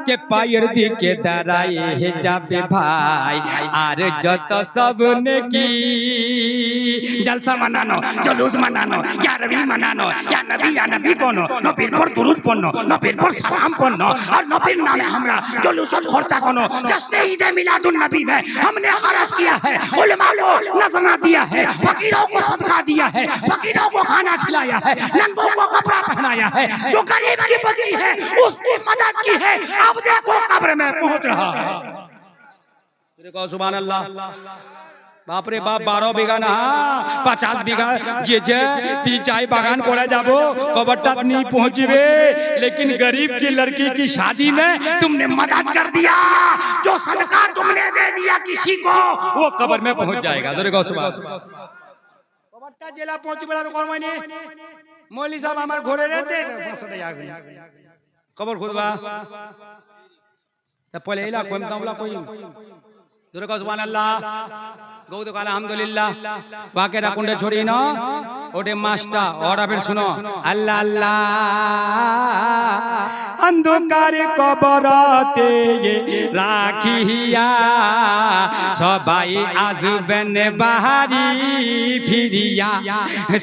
के पायर दिके दाঁড়ায় যাবে ভাই আর যত सबने की जलसा मनानो जुलूस मनानो या रबी मनानो या नबी कोनो नबीर पर दुरूद पढ़नो नबीर पर सलाम पढ़नो और नबीर नामे हमरा जुलूस खर्चा कोनो जश्न ईद मिलादुन नबी में हमने खर्च किया है उलमा को नजराना दिया है फकीरों को सदका दिया है फकीरों को खाना खिलाया है नंगों को कपड़ा पहनाया है जो गरीब की बच्ची है उसकी मदद की है अब देखो कब्र में पहुंच रहा है देखो सुभान अल्लाह बाप रे बाप 12 बीघा ना 50 बीघा जे जे ती चाय बागान कोड़ा जाबो कबरटा नहीं पहुंचबे लेकिन गरीब की लड़की की शादी में तुमने मदद कर दिया जो सदका तुमने दे दिया किसी को वो कब्र में पहुंच जाएगा देखो सुभान कबरटा जिला पहुंचबे तो कोन माने मौलवी साहब हमार घरे रहते 500 टाका कबर खुदबा त पहले इला कोन तावला कोई दुर्गा सुभान अल्लाह गौद का अल्हम्दुलिल्लाह वाकेरा कुंडे छोड़ी ना ओटे मास्टा और फिर सुनो अल्लाह अल्लाह अंधकार कबरते राखिया सबाई आजबन बाहरी फिरिया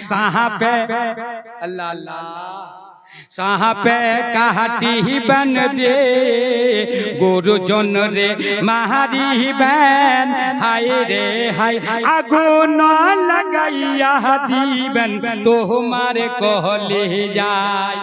साहबे अल्लाह अल्लाह साहबे काटी बन दे गुरुजन रे मारी बन हाय रे हाय आगुन लगाइया दीबन तुम्हारे कहले जाय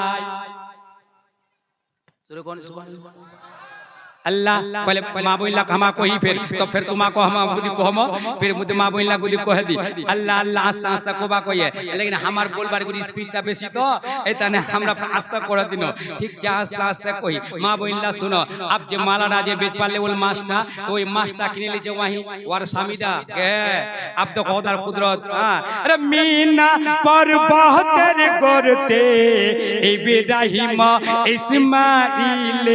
अल्लाह पहले माँ बोला हमा को ही फिर तुम्हा को हम बुद्धि को हम फिर मुझे माँ बोला बुद्धि कह दी अल्लाह अल्लाह आस्ता आस्ता कोबा को ये लेकिन हमार बोलबार गुरी स्पीड ता बेसी तो एतने हमरा आस्ता कर दिनो ठीक जा आस्ता आस्ता कोई माँ बोला सुनो अब जे माला राजे बेच पाले वो मास्टा तो वही मास्टा किने लीजिए वही वार सामीदा के अब तो खुदार कुदरत अरे मीना पर बहुत तेरे करते इब्राहिम इस्माइल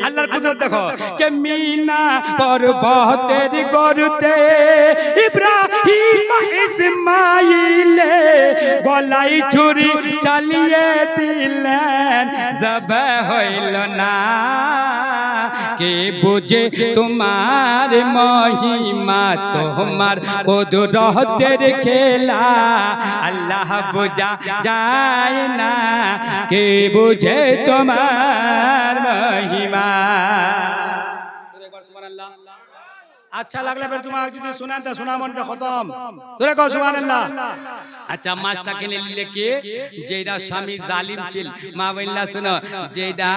अल्लाह कुदरत के मीना पर बहुत गरुते इब्राहिम इस्माइल गलाई छुरी चलिए दिलन जब होइल ना के बुझे तुम्हार महिमा तुम्हार कुदरतेर खेला अल्लाह बुझा जाए ना के बुझे तुम्हार महिमा अच्छा लगला फिर तुम्हारा जो सुना था सुना मन का खत्म তোরে কও সুবহানাল্লাহ अच्छा मास्टर के लेके जेडा स्वामी जालिम छिल मा बल्ला सुनो जेडा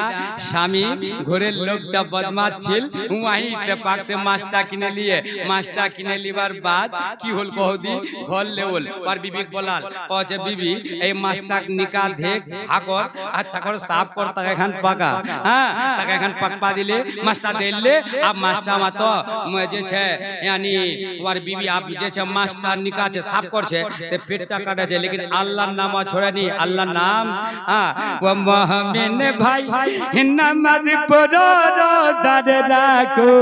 स्वामी घरेर लोकटा बदमाश छिल वही इत्तेफाक से मास्टर किने लिए मास्टर किने लिबार बाद की होल कहदी घर लेवल और बीबी बोलाल कहे बीबी ए मास्टर निका देख हाकर अच्छा कर साफ कर ताके एखान पाका हां ताके एखान पकपा दिले मास्टर देले अब मास्टर मा तो जे छे यानी और बीबी आप जे छे मास्टर निका छे साफ कर छे ते पेटटा काटे छे लेकिन अल्लाह नाम छोड़ेनी अल्लाह नाम हां व मोहम्मद भाई नमाज पढ़ो रोजा राखो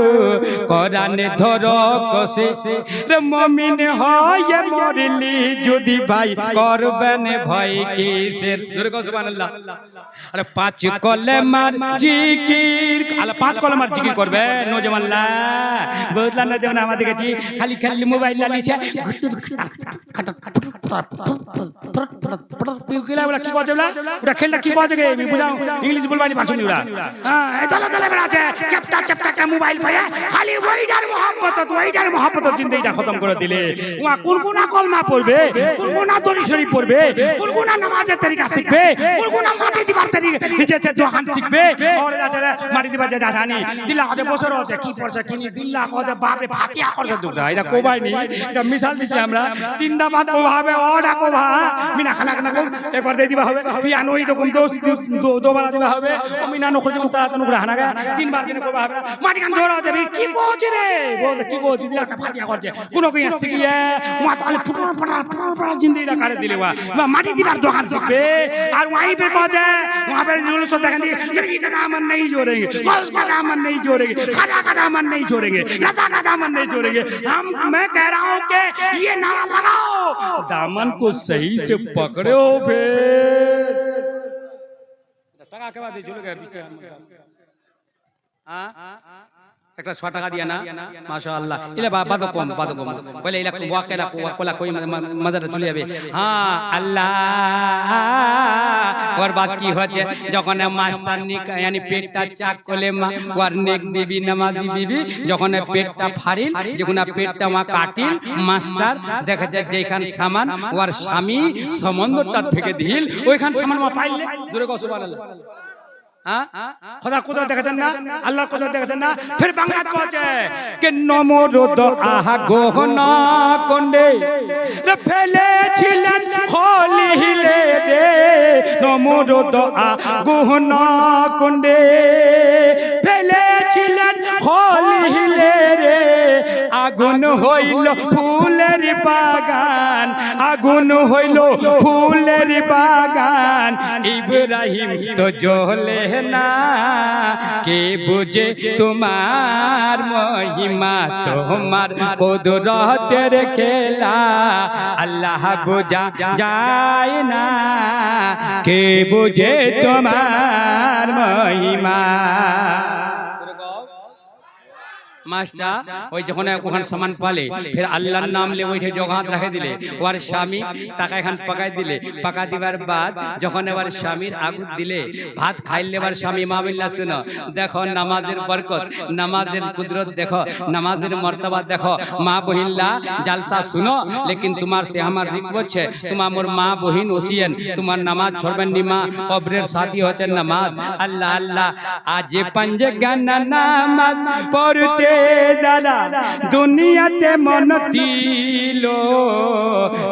कुरान धरो कसे रे मुमिन হয় মরলি যদি ভাই করবেন ভয় কিসের জোরে কও সুবহানাল্লাহ আরে পাঁচ কলেমার জিকির আল্লাহ পাঁচ কলেমার জিকির করবে নজমাল্লাহ বুঝলা না যেমন আমাদের কাছে খালি খালি মোবাইল লালিছে কিলা বলা কি বাজে বলা ওটা খেলটা কি বাজে গে আমি বুঝাও ইংলিশ বলবানি পারছনি ওরা হ্যাঁ এই দলা দলা বেড়া আছে চপটা চপটা একটা মোবাইল পায়া খালি ওইটার মোহাব্বত জিন্দেগিটা খতম করে দিলে ওয়া কুনকুনা কলমা পড়বে কুনকুনা দরি শরীফ পড়বে কুনকুনা নামাজের তরিকা শিখবে কুনকুনা মাটি দিবার তরিকা নিজেছে দোকান শিখবে ওরে আছে মাটি দিবার যা জানি দিলা কত বছর আছে কি পড়ছে কি নি দিল্লা কত বাপ রে ফাতিয়া করছে দুটা এটা কোবাই নি এটা মিশাল দিছি আমরা তিনটা বাদ কোভাবে ওডা কোভা মিনা খানা খানা কম একবার দেই দিবা হবে পিয়ানো এই রকম দোবার দিবা হবে ও মিনা নখর যেমন তারা তনু করে হানাগা তিনবার দিনে কোভা হবে মাটি কান ধরা যাবে কি কোছে রে বল কি কোছে দিলা ফাতিয়া করছে কোন কই আসছে কি ওয়া তাহলে ফুটর পড়া জিন্দেগিটা কাটে দিলে ওয়া মাটি দিবার দোকান শিখবে আর ওয়াই पे কোছে वहां पे जुलूस देखेंगे नबी का दामन नहीं छोड़ेंगे गौस का दामन नहीं छोड़ेंगे खाजा का दामन नहीं छोड़ेंगे रजा का दामन नहीं छोड़ेंगे मैं कह रहा हूं कि ये नारा लगाओ दामन को सही से पकड़ो फिर टका के बाद झूल गए একটা 6 টাকা দিয়া না মাশাআল্লাহ ইলে বাবা তো কম বলে ইলা ওয়াকেলা কোলা কই মজাটা চলে যাবে হ্যাঁ আল্লাহ ওর বাদ কি হচ্ছে যখন মাস্টার यानी পেটটা চাক করলে মা ওর নেক বিবি নামাজি বিবি যখন পেটটা ফাড়িল যখন পেটটা মা কাটিল মাস্টার দেখা যায় যেখান সামান ওর স্বামী সমন্দরটা থেকে দিল ওইখান সামান মা পাইলে জোরে কও সুবহানাল্লাহ খোদা কোথা দেখেছেন না আল্লাহর কোথা দেখেছেন না ফির বাংলা কোচে কে নমরুদ আহা গহনা কোন্ডে রে ফেলেছিলেন হলিলে রে নমরুদ আহা গহনা কোন্ডে ফেলেছিলেন হলিলে রে আগুন হইল ফুলের বাগান আগুন হইল ফুলের বাগান ইব্রাহিম তো জ্বলে না কে বুঝে তোমার মহিমা তোমার কুদরতের খেলা আল্লাহ বুঝা যায় না কে বুঝে তোমার মহিমা মাস্টার ওই যখন ওখান সামান পালে ফির আল্লাহর নাম লে ওইঠে জগহাত রাখে দিলে ওর স্বামী টাকা এখান পাকাই দিলে পাকা দিবার বাদ যখন এবার স্বামীর আগুন দিলে ভাত খাইলে এবার স্বামী মা বললা শুনো দেখো নামাজের বরকত নামাজের কুদরত দেখো নামাজের মর্তবা দেখো মা বহিল্লা জালসা শুনো লেকিন তোমার সে আমার রিকোয়েস্ট আছে তোমার মোর মা বহিন ওসিয়েন তোমার নামাজ ছড়বেন নি মা কবরের সাথী হচ্ছে নামাজ আল্লাহ আল্লাহ আজ পঞ্জ গান নামাজ পড়তে দাদা দুনিয়াতে মন দিল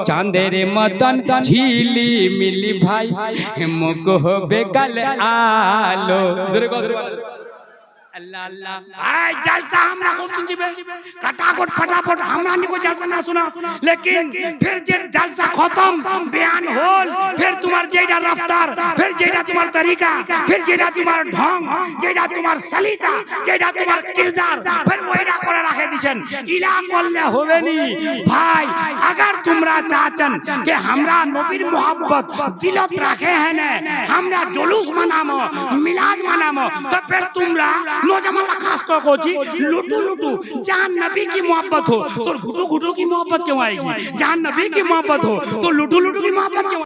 চাঁদের মতন ঝিলি মিলি ভাই মুখ হবে কাল আলো अल्लाह अल्लाह आय जलसा हमरा को सुनजिबे कटाकट फटाफट हमरा निको जलसा ना सुना लेकिन फिर जे जलसा खत्म बयान होल फिर तुम्हार जेडा रफ्तार फिर जेडा तुम्हार तरीका फिर जेडा तुम्हार ढंग जेडा तुम्हार सलीका जेडा तुम्हार किरदार फिर ওইটা করে রাখে দিছেন ইলা করলে হবে নি ভাই अगर তোমরা চাচন कि हमरा নবীর मोहब्बत दिलत রাখে है ने हमरा जुलूस मनामो मिलाद मनामो तो फिर তোমরা नौजवान खास कर कोची लुटू लुटू जान नबी की मोहब्बत हो तो घुटू घुटू की मोहब्बत क्यों आएगी जान नबी की मोहब्बत हो तो लुटू लुटू की मोहब्बत क्यों